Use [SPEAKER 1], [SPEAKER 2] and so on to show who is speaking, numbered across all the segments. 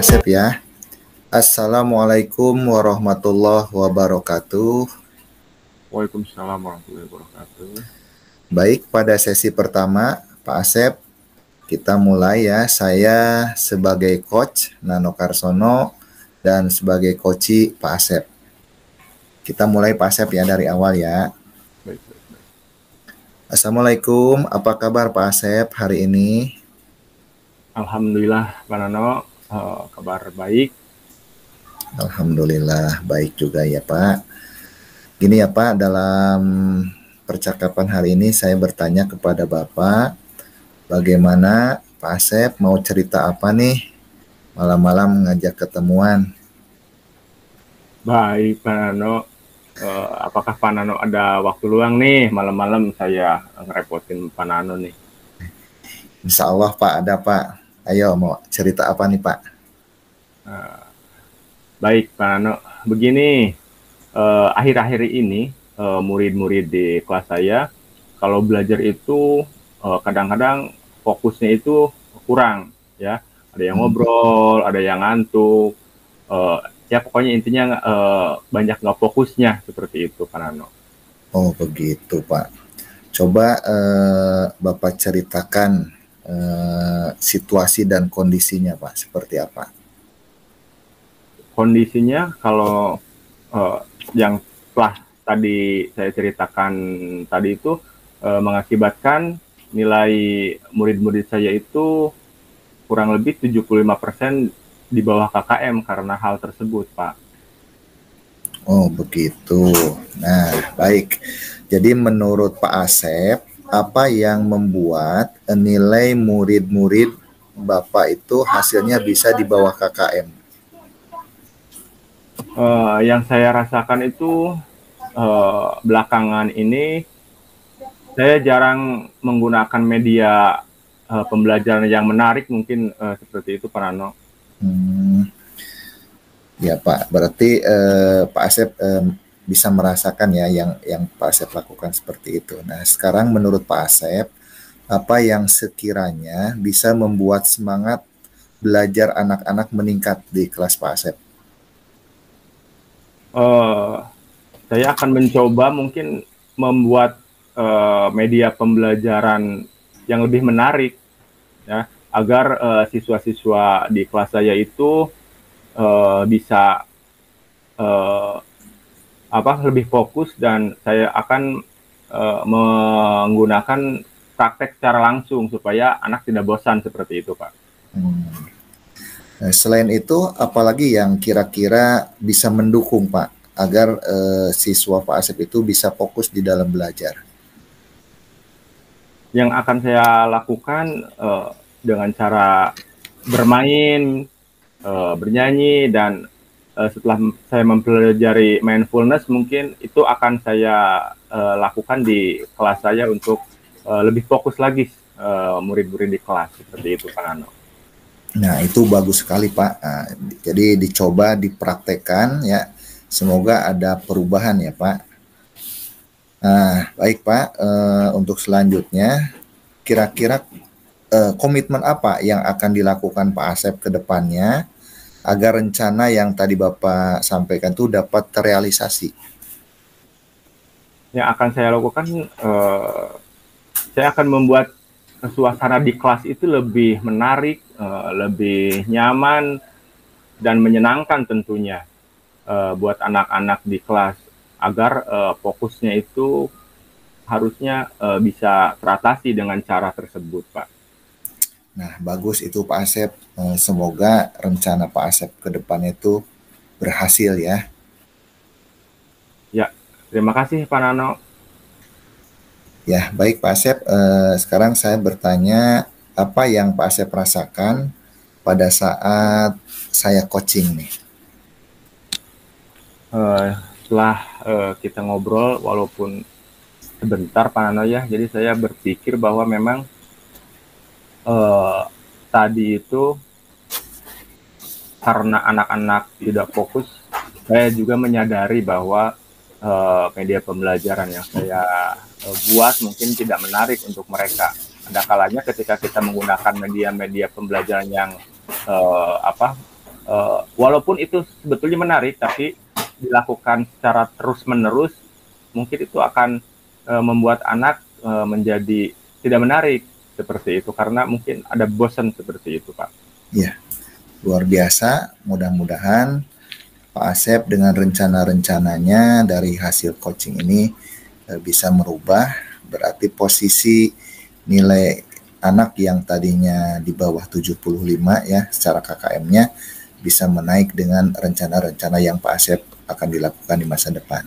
[SPEAKER 1] Asep ya. Assalamualaikum warahmatullahi wabarakatuh.
[SPEAKER 2] Waalaikumsalam warahmatullahi wabarakatuh.
[SPEAKER 1] Baik, pada sesi pertama, Pak Asep, kita mulai ya. Saya sebagai coach Nano Karsono dan sebagai coachi Pak Asep. Kita mulai Pak Asep ya dari awal ya.
[SPEAKER 2] Baik.
[SPEAKER 1] Assalamualaikum, apa kabar Pak Asep hari ini?
[SPEAKER 2] Alhamdulillah Pak Nano, kabar baik.
[SPEAKER 1] Alhamdulillah baik juga ya Pak. Gini ya Pak, dalam percakapan hari ini saya bertanya kepada Bapak, bagaimana Pak Asep mau cerita apa nih malam-malam ngajak ketemuan?
[SPEAKER 2] Baik Pak Nano, apakah Pak Nano ada waktu luang nih malam-malam saya ngerepotin Pak Nano nih?
[SPEAKER 1] Insya Allah Pak ada Pak. Ayo mau cerita apa nih Pak?
[SPEAKER 2] Baik Pak Nano, begini, akhir-akhir ini murid-murid di kelas saya kalau belajar itu kadang-kadang fokusnya itu kurang ya, ada yang ngobrol, ada yang ngantuk, ya pokoknya intinya banyak nggak fokusnya seperti itu Pak Nano.
[SPEAKER 1] Oh begitu Pak. Coba Bapak ceritakan situasi dan kondisinya Pak seperti apa?
[SPEAKER 2] Kondisinya kalau yang telah tadi saya ceritakan tadi itu mengakibatkan nilai murid-murid saya itu kurang lebih 75% di bawah KKM karena hal tersebut, Pak.
[SPEAKER 1] Oh begitu. Nah baik. Jadi menurut Pak Asep, apa yang membuat nilai murid-murid Bapak itu hasilnya bisa di bawah KKM?
[SPEAKER 2] Yang saya rasakan itu belakangan ini saya jarang menggunakan media pembelajaran yang menarik mungkin seperti itu Pak Nano.
[SPEAKER 1] Ya Pak, berarti Pak Asep bisa merasakan ya yang Pak Asep lakukan seperti itu. Nah sekarang menurut Pak Asep, apa yang sekiranya bisa membuat semangat belajar anak-anak meningkat di kelas Pak Asep?
[SPEAKER 2] Saya akan mencoba mungkin membuat media pembelajaran yang lebih menarik ya, agar siswa-siswa di kelas saya itu bisa lebih fokus, dan saya akan menggunakan praktek secara langsung supaya anak tidak bosan seperti itu Pak.
[SPEAKER 1] Nah, selain itu, apalagi yang kira-kira bisa mendukung Pak agar siswa Pak Asep itu bisa fokus di dalam belajar?
[SPEAKER 2] Yang akan saya lakukan dengan cara bermain, bernyanyi, dan setelah saya mempelajari mindfulness, mungkin itu akan saya lakukan di kelas saya untuk lebih fokus lagi murid-murid di kelas seperti itu Pak Nano.
[SPEAKER 1] Nah itu bagus sekali Pak. Nah, jadi dicoba dipraktekkan ya. Semoga ada perubahan ya Pak. Nah baik Pak, untuk selanjutnya kira-kira komitmen apa yang akan dilakukan Pak Asep ke depannya agar rencana yang tadi Bapak sampaikan itu dapat terrealisasi?
[SPEAKER 2] Yang akan saya lakukan, saya akan membuat suasana di kelas itu lebih menarik, lebih nyaman, dan menyenangkan tentunya buat anak-anak di kelas, agar fokusnya itu harusnya bisa teratasi dengan cara tersebut Pak.
[SPEAKER 1] Nah bagus itu Pak Asep, semoga rencana Pak Asep ke depannya itu berhasil ya.
[SPEAKER 2] Ya, terima kasih Pak Nano.
[SPEAKER 1] Ya baik Pak Asep, sekarang saya bertanya apa yang Pak Asep rasakan pada saat saya coaching nih?
[SPEAKER 2] Setelah kita ngobrol walaupun sebentar Pak Nano ya, jadi saya berpikir bahwa memang tadi itu karena anak-anak tidak fokus, saya juga menyadari bahwa media pembelajaran yang saya buat mungkin tidak menarik untuk mereka. Ada kalanya ketika kita menggunakan media-media pembelajaran yang Walaupun itu sebetulnya menarik, tapi dilakukan secara terus-menerus, mungkin itu akan membuat anak menjadi tidak menarik seperti itu, karena mungkin ada bosan seperti itu, Pak.
[SPEAKER 1] Ya, luar biasa. Mudah-mudahan Pak Asep dengan rencana-rencananya dari hasil coaching ini bisa merubah, berarti posisi nilai anak yang tadinya di bawah 75 ya secara KKM-nya bisa menaik dengan rencana-rencana yang Pak Asep akan dilakukan di masa depan.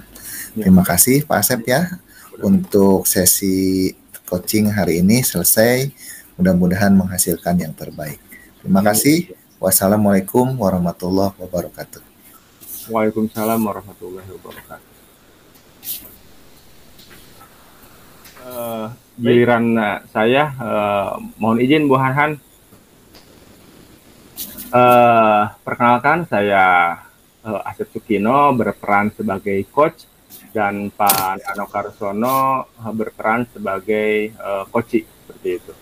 [SPEAKER 1] Ya. Terima kasih Pak Asep ya untuk sesi coaching hari ini selesai. Mudah-mudahan menghasilkan yang terbaik. Terima kasih. Wassalamualaikum warahmatullahi wabarakatuh.
[SPEAKER 2] Waalaikumsalam warahmatullahi wabarakatuh. Giliran saya, mohon izin Bu Harhan. Perkenalkan, saya Asep Sukino berperan sebagai coach dan Pak Nano Karsono berperan sebagai coach seperti itu.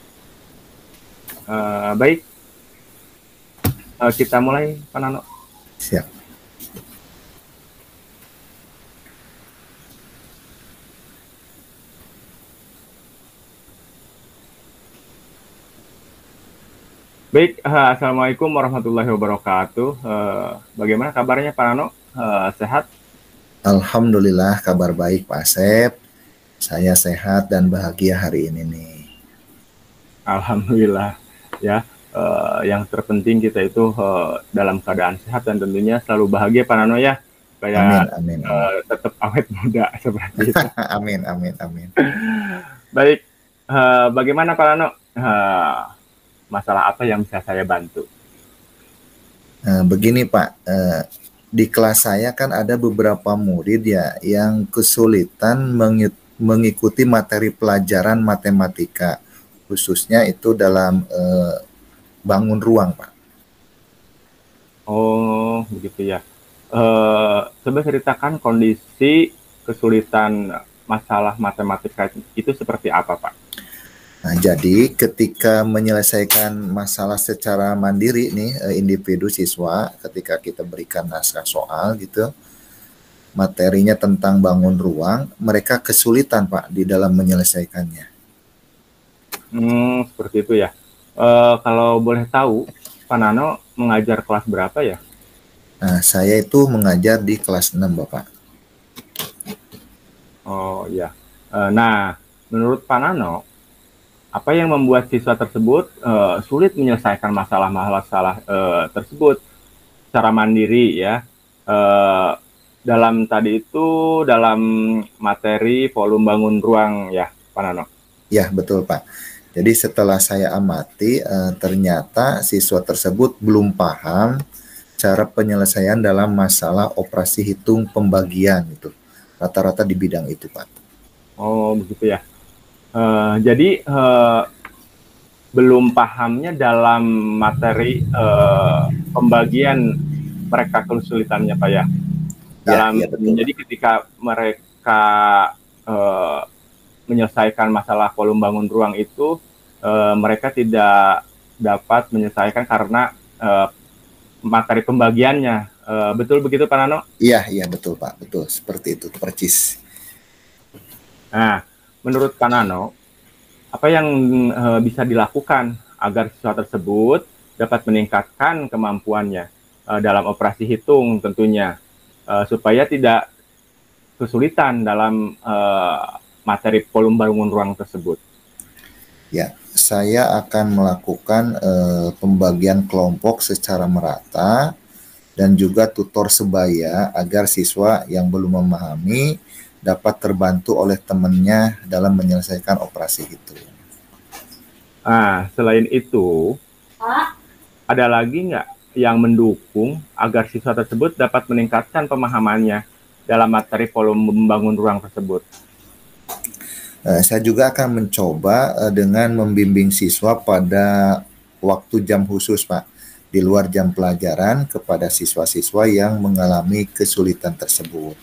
[SPEAKER 2] Baik, kita mulai Pak Nano.
[SPEAKER 1] Siap.
[SPEAKER 2] Baik, Assalamualaikum warahmatullahi wabarakatuh. Bagaimana kabarnya Pak Nano? Sehat?
[SPEAKER 1] Alhamdulillah, kabar baik Pak Asep. Saya sehat dan bahagia hari ini nih.
[SPEAKER 2] Alhamdulillah ya. Yang terpenting kita itu dalam keadaan sehat dan tentunya selalu bahagia Pak Nano ya. Supaya
[SPEAKER 1] amin.
[SPEAKER 2] Tetap awet muda seperti itu.
[SPEAKER 1] Amin.
[SPEAKER 2] Baik, bagaimana Pak Nano? Masalah apa yang bisa saya bantu?
[SPEAKER 1] Begini Pak, di kelas saya kan ada beberapa murid ya yang kesulitan mengikuti materi pelajaran matematika, khususnya itu dalam bangun ruang Pak.
[SPEAKER 2] Oh begitu ya. Coba ceritakan kondisi kesulitan masalah matematika itu seperti apa Pak?
[SPEAKER 1] Nah, jadi ketika menyelesaikan masalah secara mandiri nih, individu siswa, ketika kita berikan naskah soal gitu, materinya tentang bangun ruang, mereka kesulitan Pak di dalam menyelesaikannya.
[SPEAKER 2] Seperti itu ya. Kalau boleh tahu, Pak Nano mengajar kelas berapa ya?
[SPEAKER 1] Nah, saya itu mengajar di kelas 6 Bapak.
[SPEAKER 2] Oh iya. Nah, menurut Pak Nano, apa yang membuat siswa tersebut sulit menyelesaikan masalah-masalah tersebut secara mandiri ya? Dalam tadi itu dalam materi volume bangun ruang ya, Pak Nano?
[SPEAKER 1] Ya, betul Pak. Jadi setelah saya amati, ternyata siswa tersebut belum paham cara penyelesaian dalam masalah operasi hitung pembagian itu. Rata-rata di bidang itu Pak.
[SPEAKER 2] Oh begitu ya. Jadi belum pahamnya dalam materi pembagian mereka kesulitannya Pak ya. Dalam
[SPEAKER 1] ya, betul.
[SPEAKER 2] Jadi ketika mereka menyelesaikan masalah volume bangun ruang itu mereka tidak dapat menyelesaikan karena materi pembagiannya. Betul begitu Pak Nano?
[SPEAKER 1] Iya betul Pak, betul seperti itu percis.
[SPEAKER 2] Nah, menurut Pak Nano, apa yang bisa dilakukan agar siswa tersebut dapat meningkatkan kemampuannya dalam operasi hitung tentunya, supaya tidak kesulitan dalam materi volume bangun ruang tersebut?
[SPEAKER 1] Ya, saya akan melakukan pembagian kelompok secara merata dan juga tutor sebaya agar siswa yang belum memahami dapat terbantu oleh temannya dalam menyelesaikan operasi itu.
[SPEAKER 2] Selain itu, ada lagi nggak yang mendukung agar siswa tersebut dapat meningkatkan pemahamannya dalam materi volume membangun ruang tersebut?
[SPEAKER 1] Saya juga akan mencoba dengan membimbing siswa pada waktu jam khusus, Pak, di luar jam pelajaran kepada siswa-siswa yang mengalami kesulitan tersebut.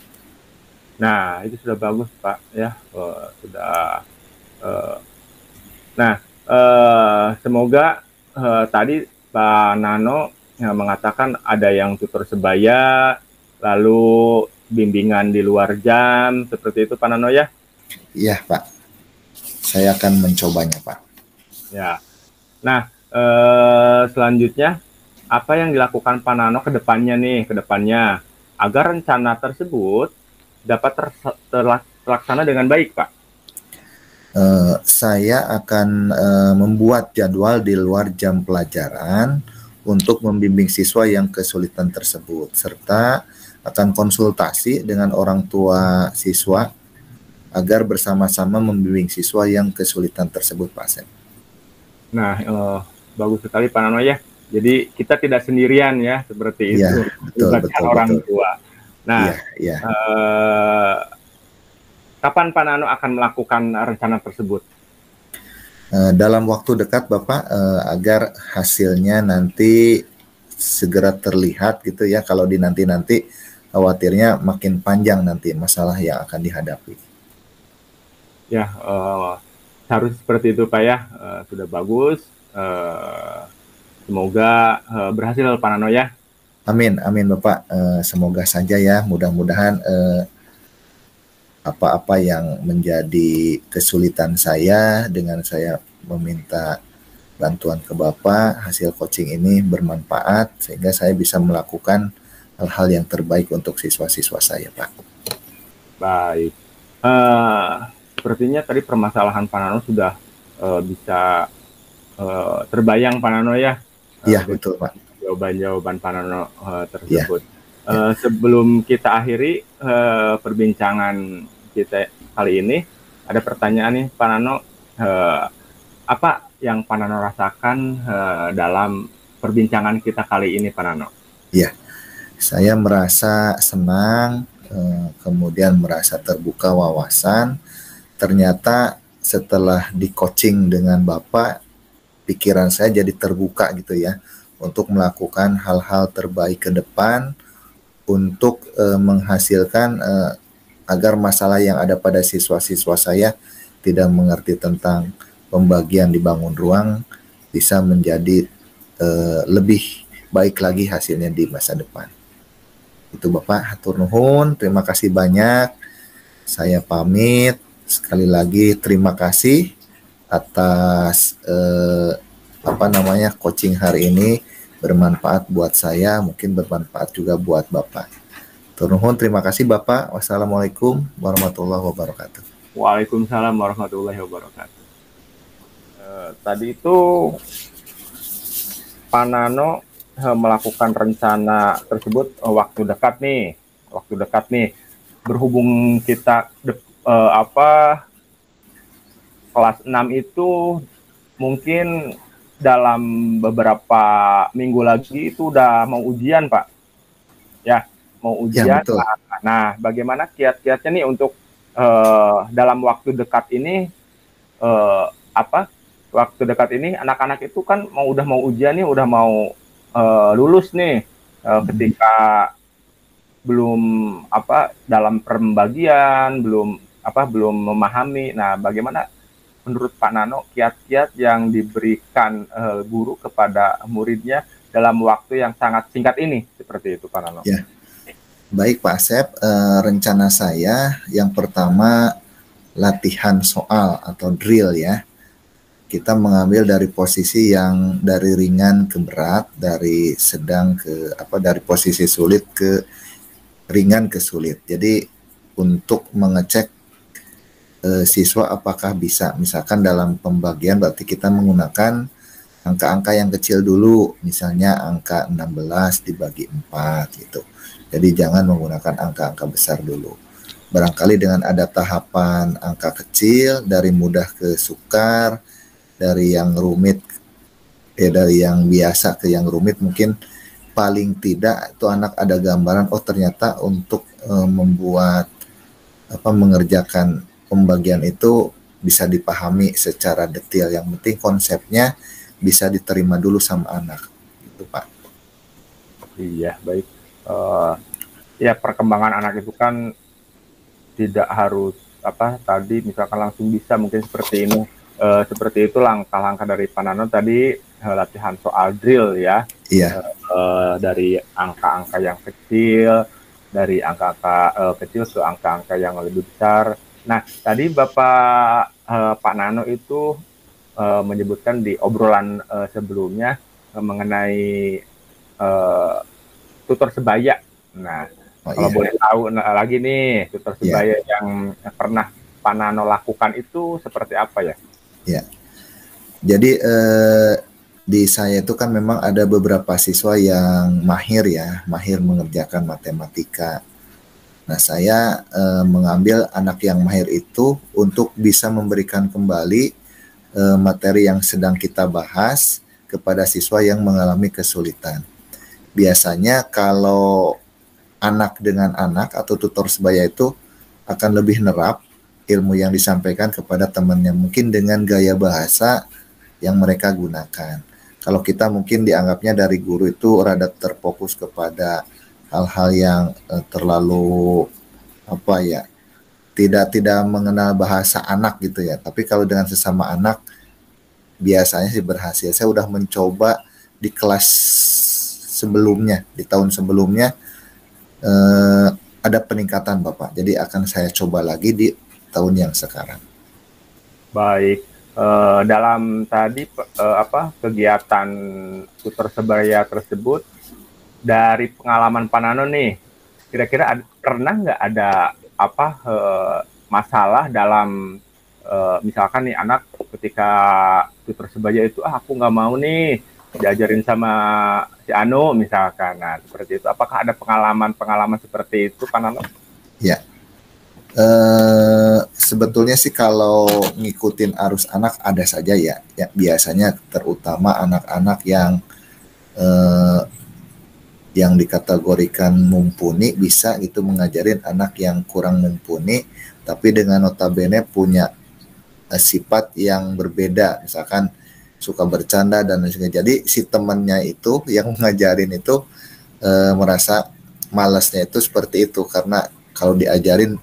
[SPEAKER 2] Nah, itu sudah bagus, Pak, ya. Semoga tadi Pak Nano mengatakan ada yang tutor sebaya, lalu bimbingan di luar jam, seperti itu Pak Nano ya?
[SPEAKER 1] Iya Pak, saya akan mencobanya Pak.
[SPEAKER 2] Ya. Nah, selanjutnya apa yang dilakukan Pak Nano ke depannya nih, ke depannya agar rencana tersebut dapat terlaksana dengan baik, Pak?
[SPEAKER 1] Saya akan membuat jadwal di luar jam pelajaran untuk membimbing siswa yang kesulitan tersebut, serta akan konsultasi dengan orang tua siswa agar bersama-sama membimbing siswa yang kesulitan tersebut, Pak Asep.
[SPEAKER 2] Nah, bagus sekali Pak Nano ya. Jadi kita tidak sendirian ya, seperti
[SPEAKER 1] Ya,
[SPEAKER 2] itu.
[SPEAKER 1] betul,
[SPEAKER 2] orang
[SPEAKER 1] betul.
[SPEAKER 2] tua. Nah,
[SPEAKER 1] ya, ya.
[SPEAKER 2] Kapan Pak Nano akan melakukan rencana tersebut?
[SPEAKER 1] Dalam waktu dekat Bapak, agar hasilnya nanti segera terlihat gitu ya. Kalau di nanti khawatirnya makin panjang nanti masalah yang akan dihadapi.
[SPEAKER 2] Ya, harus seperti itu Pak ya. Sudah bagus. Semoga berhasil Pak Nano ya.
[SPEAKER 1] Amin, amin Bapak. Semoga saja ya, mudah-mudahan apa-apa yang menjadi kesulitan saya dengan saya meminta bantuan ke Bapak, hasil coaching ini bermanfaat sehingga saya bisa melakukan hal-hal yang terbaik untuk siswa-siswa saya, Pak.
[SPEAKER 2] Baik. Sepertinya tadi permasalahan Pak Nano sudah bisa terbayang Pak Nano ya.
[SPEAKER 1] Iya, betul Pak.
[SPEAKER 2] Jawaban-jawaban Pak Nano tersebut. Sebelum kita akhiri perbincangan kita kali ini, ada pertanyaan nih Pak Nano, apa yang Pak Nano rasakan dalam perbincangan kita kali ini Pak Nano?
[SPEAKER 1] Iya, saya merasa senang, kemudian merasa terbuka wawasan. Ternyata setelah di coaching dengan Bapak, pikiran saya jadi terbuka gitu ya, untuk melakukan hal-hal terbaik ke depan, untuk menghasilkan agar masalah yang ada pada siswa-siswa saya tidak mengerti tentang pembagian dibangun ruang bisa menjadi lebih baik lagi hasilnya di masa depan. Itu Bapak, hatur nuhun, terima kasih banyak. Saya pamit. Sekali lagi terima kasih atas coaching hari ini, bermanfaat buat saya, mungkin bermanfaat juga buat Bapak. Turnuhun, terima kasih Bapak. Wassalamualaikum warahmatullahi wabarakatuh.
[SPEAKER 2] Waalaikumsalam warahmatullahi wabarakatuh. Tadi itu Pak Nano melakukan rencana tersebut waktu dekat nih. Berhubung kita kelas 6 itu mungkin dalam beberapa minggu lagi itu udah mau ujian Pak. Ya, mau ujian.
[SPEAKER 1] Ya, betul.
[SPEAKER 2] Nah, bagaimana kiat-kiatnya nih untuk dalam waktu dekat ini waktu dekat ini anak-anak itu kan udah mau ujian nih, udah mau lulus nih, ketika belum dalam pembagian, belum memahami. Nah, bagaimana menurut Pak Nano kiat-kiat yang diberikan guru kepada muridnya dalam waktu yang sangat singkat ini, seperti itu Pak Nano?
[SPEAKER 1] Ya, baik Pak Asep. Rencana saya yang pertama latihan soal atau drill ya. Kita mengambil dari posisi yang dari ringan ke berat, dari sedang ke dari posisi sulit ke ringan ke sulit. Jadi untuk mengecek siswa apakah bisa, misalkan dalam pembagian berarti kita menggunakan angka-angka yang kecil dulu, misalnya angka 16 dibagi 4 gitu. Jadi jangan menggunakan angka-angka besar dulu. Barangkali dengan ada tahapan angka kecil dari mudah ke sukar, dari yang rumit dari yang biasa ke yang rumit, mungkin paling tidak itu anak ada gambaran, oh ternyata untuk membuat mengerjakan pembagian itu bisa dipahami secara detail. Yang penting konsepnya bisa diterima dulu sama anak, gitu Pak.
[SPEAKER 2] Iya, baik. Ya, perkembangan anak itu kan tidak harus tadi misalkan langsung bisa, mungkin seperti ini. Seperti itu langkah-langkah dari Pak Nano tadi latihan soal drill ya,
[SPEAKER 1] Iya,
[SPEAKER 2] dari angka-angka yang kecil, dari angka-angka kecil ke angka-angka yang lebih besar. Nah, tadi Pak Nano itu menyebutkan di obrolan sebelumnya mengenai uh, tutor sebaya. Nah,
[SPEAKER 1] oh
[SPEAKER 2] kalau
[SPEAKER 1] iya,
[SPEAKER 2] boleh tahu lagi nih, tutor
[SPEAKER 1] iya,
[SPEAKER 2] sebaya yang pernah Pak Nano lakukan itu seperti apa ya?
[SPEAKER 1] iya. Jadi di saya itu kan memang ada beberapa siswa yang mahir ya, mahir mengerjakan matematika. Nah, saya mengambil anak yang mahir itu untuk bisa memberikan kembali materi yang sedang kita bahas kepada siswa yang mengalami kesulitan. Biasanya kalau anak dengan anak atau tutor sebaya itu akan lebih nerap ilmu yang disampaikan kepada temannya mungkin dengan gaya bahasa yang mereka gunakan. Kalau kita mungkin dianggapnya dari guru itu rada terfokus kepada hal-hal yang terlalu apa ya, tidak tidak mengenal bahasa anak gitu ya. Tapi kalau dengan sesama anak biasanya sih berhasil. Saya udah mencoba di kelas sebelumnya, di tahun sebelumnya eh, ada peningkatan Bapak. Jadi akan saya coba lagi di tahun yang sekarang.
[SPEAKER 2] Baik, dalam tadi kegiatan tutor sebaya tersebut dari pengalaman Pak Nano nih, kira-kira pernah nggak ada masalah dalam misalkan nih anak ketika tutor sebaya itu aku nggak mau nih diajarin sama si Ano misalkan, nah seperti itu. Apakah ada pengalaman seperti itu Pak Nano?
[SPEAKER 1] Ya, sebetulnya sih kalau ngikutin arus anak ada saja ya. Ya biasanya terutama anak-anak eh, yang dikategorikan mumpuni bisa gitu mengajarin anak yang kurang mumpuni, tapi dengan notabene punya sifat yang berbeda, misalkan suka bercanda dan lain sebagainya. Jadi si temannya itu yang ngajarin itu merasa malasnya itu seperti itu karena kalau diajarin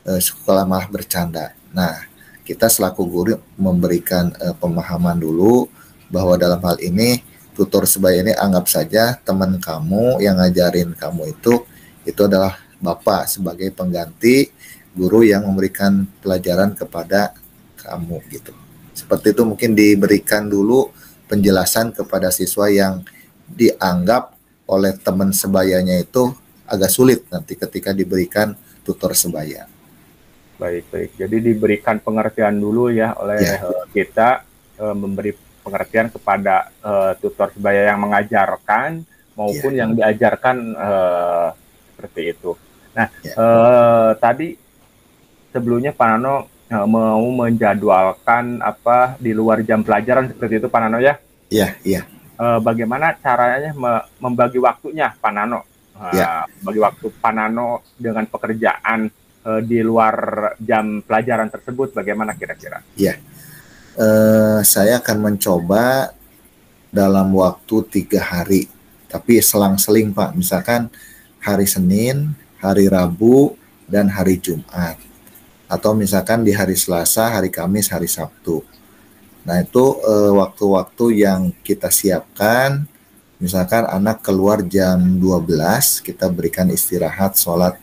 [SPEAKER 1] sekolah malah bercanda. Nah, kita selaku guru memberikan pemahaman dulu bahwa dalam hal ini tutor sebaya ini anggap saja teman kamu yang ngajarin kamu itu adalah Bapak sebagai pengganti guru yang memberikan pelajaran kepada kamu gitu. Seperti itu mungkin diberikan dulu penjelasan kepada siswa yang dianggap oleh teman sebayanya itu agak sulit nanti ketika diberikan tutor sebaya.
[SPEAKER 2] Baik. Jadi diberikan pengertian dulu ya oleh
[SPEAKER 1] Ya,
[SPEAKER 2] kita, memberi pengertian kepada tutor sebaya yang mengajarkan maupun
[SPEAKER 1] ya,
[SPEAKER 2] yang diajarkan, seperti itu. Nah,
[SPEAKER 1] ya,
[SPEAKER 2] tadi sebelumnya Pak Nano mau menjadwalkan di luar jam pelajaran seperti itu Pak Nano ya.
[SPEAKER 1] ya, ya,
[SPEAKER 2] Bagaimana caranya membagi waktunya Pak Nano?
[SPEAKER 1] ya,
[SPEAKER 2] Bagi waktu Pak Nano dengan pekerjaan di luar jam pelajaran tersebut bagaimana kira-kira?
[SPEAKER 1] ya. Saya akan mencoba dalam waktu 3 hari, tapi selang-seling Pak. Misalkan hari Senin, hari Rabu, dan hari Jumat. Atau misalkan di hari Selasa, hari Kamis, hari Sabtu. Nah itu waktu-waktu yang kita siapkan. Misalkan anak keluar jam 12, kita berikan istirahat sholat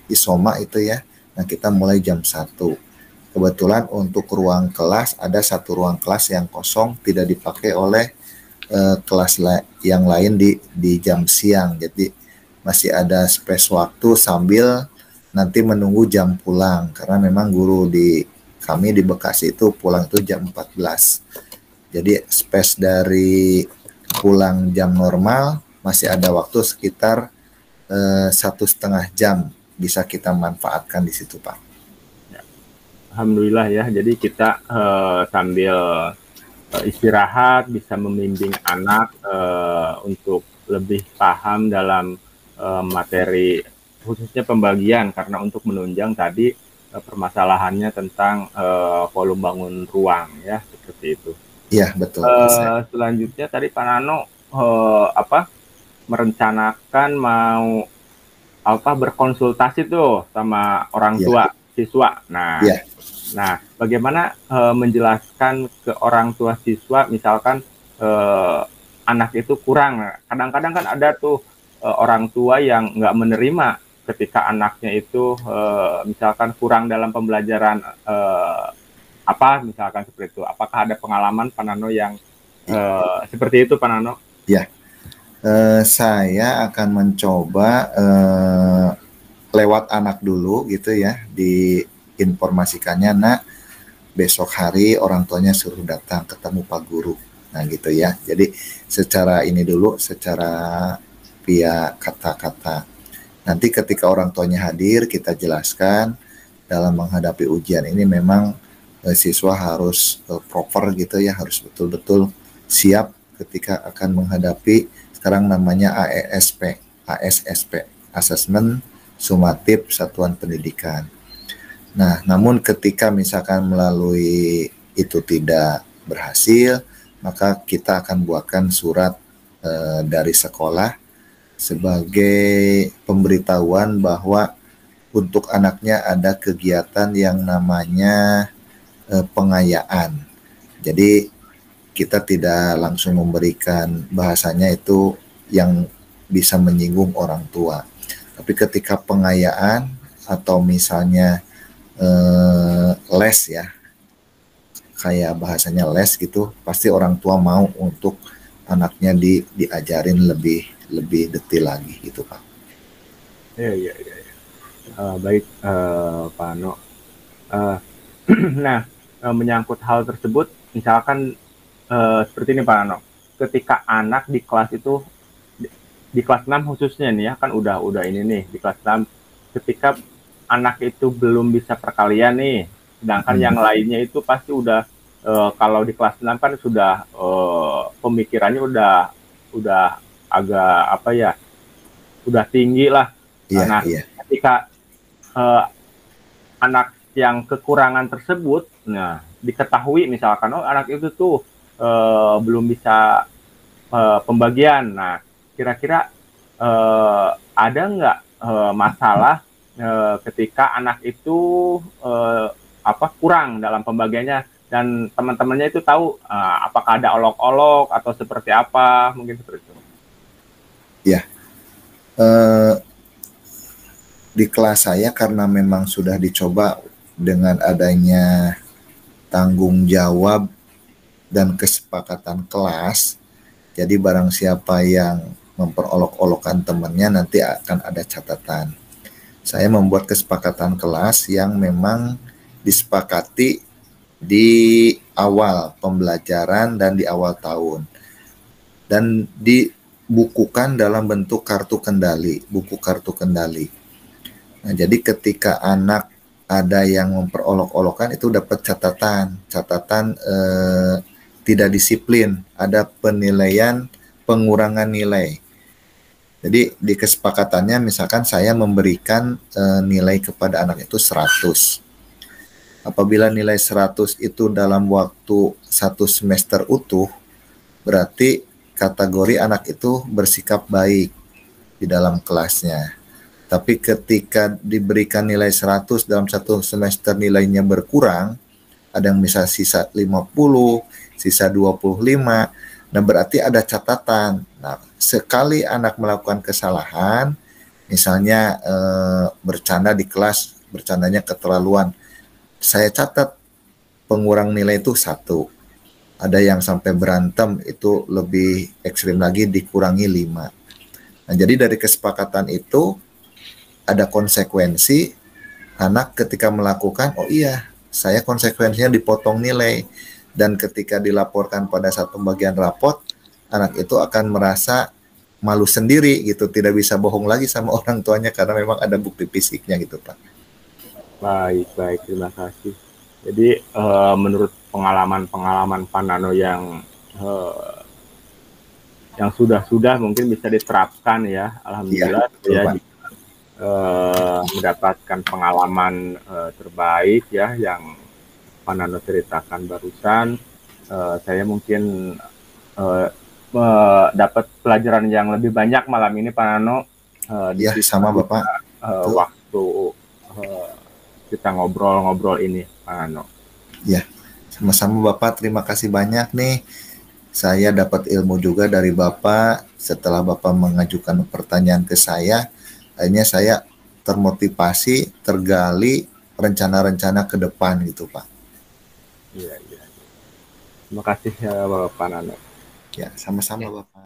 [SPEAKER 1] isoma itu ya. Nah kita mulai jam 1. Kebetulan untuk ruang kelas ada satu ruang kelas yang kosong tidak dipakai oleh kelas yang lain di jam siang. Jadi masih ada space waktu sambil nanti menunggu jam pulang karena memang guru di kami di Bekasi itu pulang itu jam 14. Jadi space dari pulang jam normal masih ada waktu sekitar 1,5 jam bisa kita manfaatkan di situ Pak.
[SPEAKER 2] Alhamdulillah ya, jadi kita sambil istirahat bisa membimbing anak untuk lebih paham dalam materi khususnya pembagian karena untuk menunjang tadi permasalahannya tentang volume bangun ruang ya seperti itu.
[SPEAKER 1] Iya betul.
[SPEAKER 2] Selanjutnya tadi Pak Nano merencanakan mau berkonsultasi tuh sama orang tua siswa. Nah, bagaimana menjelaskan ke orang tua siswa misalkan anak itu kurang. Kadang-kadang kan ada tuh orang tua yang nggak menerima ketika anaknya itu misalkan kurang dalam pembelajaran apa misalkan seperti itu. Apakah ada pengalaman Pak Nano yang seperti itu Pak Nano?
[SPEAKER 1] Ya, saya akan mencoba lewat anak dulu gitu ya, diinformasikannya, nak besok hari orang tuanya suruh datang ketemu Pak Guru. Nah gitu ya. Jadi secara ini dulu, secara via kata-kata. Nanti ketika orang tuanya hadir, kita jelaskan dalam menghadapi ujian ini memang siswa harus proper gitu ya, harus betul-betul siap ketika akan menghadapi sekarang namanya ASSP, Asesmen Sumatif Satuan Pendidikan. Nah, namun ketika misalkan melalui itu tidak berhasil, maka kita akan buatkan surat dari sekolah sebagai pemberitahuan bahwa untuk anaknya ada kegiatan yang namanya pengayaan. Jadi kita tidak langsung memberikan bahasanya itu yang bisa menyinggung orang tua. Tapi ketika pengayaan atau misalnya les ya, kayak bahasanya les gitu, pasti orang tua mau untuk anaknya diajarin lebih detail lagi gitu Pak.
[SPEAKER 2] Iya. Baik Pak Ano. Nah, menyangkut hal tersebut, misalkan seperti ini Pak Ano, ketika anak di kelas itu di kelas 6 khususnya nih ya, kan udah ini nih di kelas 6, ketika anak itu belum bisa perkalian nih, sedangkan yang lainnya itu pasti udah kalau di kelas 6 kan sudah pemikirannya udah agak apa ya, udah tinggi lah.
[SPEAKER 1] Iya,
[SPEAKER 2] nah,
[SPEAKER 1] iya.
[SPEAKER 2] Ketika anak yang kekurangan tersebut, nah diketahui misalkan oh anak itu tuh belum bisa pembagian. Nah, kira-kira ada nggak masalah ketika anak itu kurang dalam pembagiannya dan teman-temannya itu tahu apakah ada olok-olok atau seperti apa, mungkin seperti itu.
[SPEAKER 1] Ya, di kelas saya karena memang sudah dicoba dengan adanya tanggung jawab dan kesepakatan kelas, jadi barang siapa yang memperolok-olokkan temannya nanti akan ada catatan. Saya membuat kesepakatan kelas yang memang disepakati di awal pembelajaran dan di awal tahun. Dan dibukukan dalam bentuk kartu kendali, buku kartu kendali. Nah, jadi ketika anak ada yang memperolok-olokkan itu dapat catatan tidak disiplin, ada penilaian pengurangan nilai. Jadi di kesepakatannya misalkan saya memberikan nilai kepada anak itu 100. Apabila nilai 100 itu dalam waktu 1 semester utuh, berarti kategori anak itu bersikap baik di dalam kelasnya. Tapi ketika diberikan nilai 100 dalam 1 semester nilainya berkurang, ada yang bisa sisa 50, sisa 25, nah berarti ada catatan. Nah, sekali anak melakukan kesalahan, misalnya bercanda di kelas, bercandanya keterlaluan, saya catat pengurang nilai itu 1. Ada yang sampai berantem itu lebih ekstrim lagi, dikurangi 5. Nah, jadi dari kesepakatan itu ada konsekuensi anak ketika melakukan, oh iya, saya konsekuensinya dipotong nilai. Dan ketika dilaporkan pada saat pembagian rapot, anak itu akan merasa malu sendiri gitu, tidak bisa bohong lagi sama orang tuanya karena memang ada bukti fisiknya gitu Pak.
[SPEAKER 2] Baik, terima kasih. Jadi menurut pengalaman Pak Nano yang sudah mungkin bisa diterapkan ya, alhamdulillah ya, mendapatkan pengalaman terbaik ya yang Pak Nano ceritakan barusan. Saya mungkin dapat pelajaran yang lebih banyak malam ini Pak Nano.
[SPEAKER 1] Ya, sama Bapak.
[SPEAKER 2] Waktu kita ngobrol-ngobrol ini Pak Nano.
[SPEAKER 1] Ya, sama-sama Bapak, terima kasih banyak nih. Saya dapat ilmu juga dari Bapak. Setelah Bapak mengajukan pertanyaan ke saya, akhirnya saya termotivasi, tergali rencana-rencana ke depan gitu, Pak.
[SPEAKER 2] Iya, iya. Terima kasih ya Bapak Nano.
[SPEAKER 1] Ya, sama-sama
[SPEAKER 2] Oke.
[SPEAKER 1] Bapak.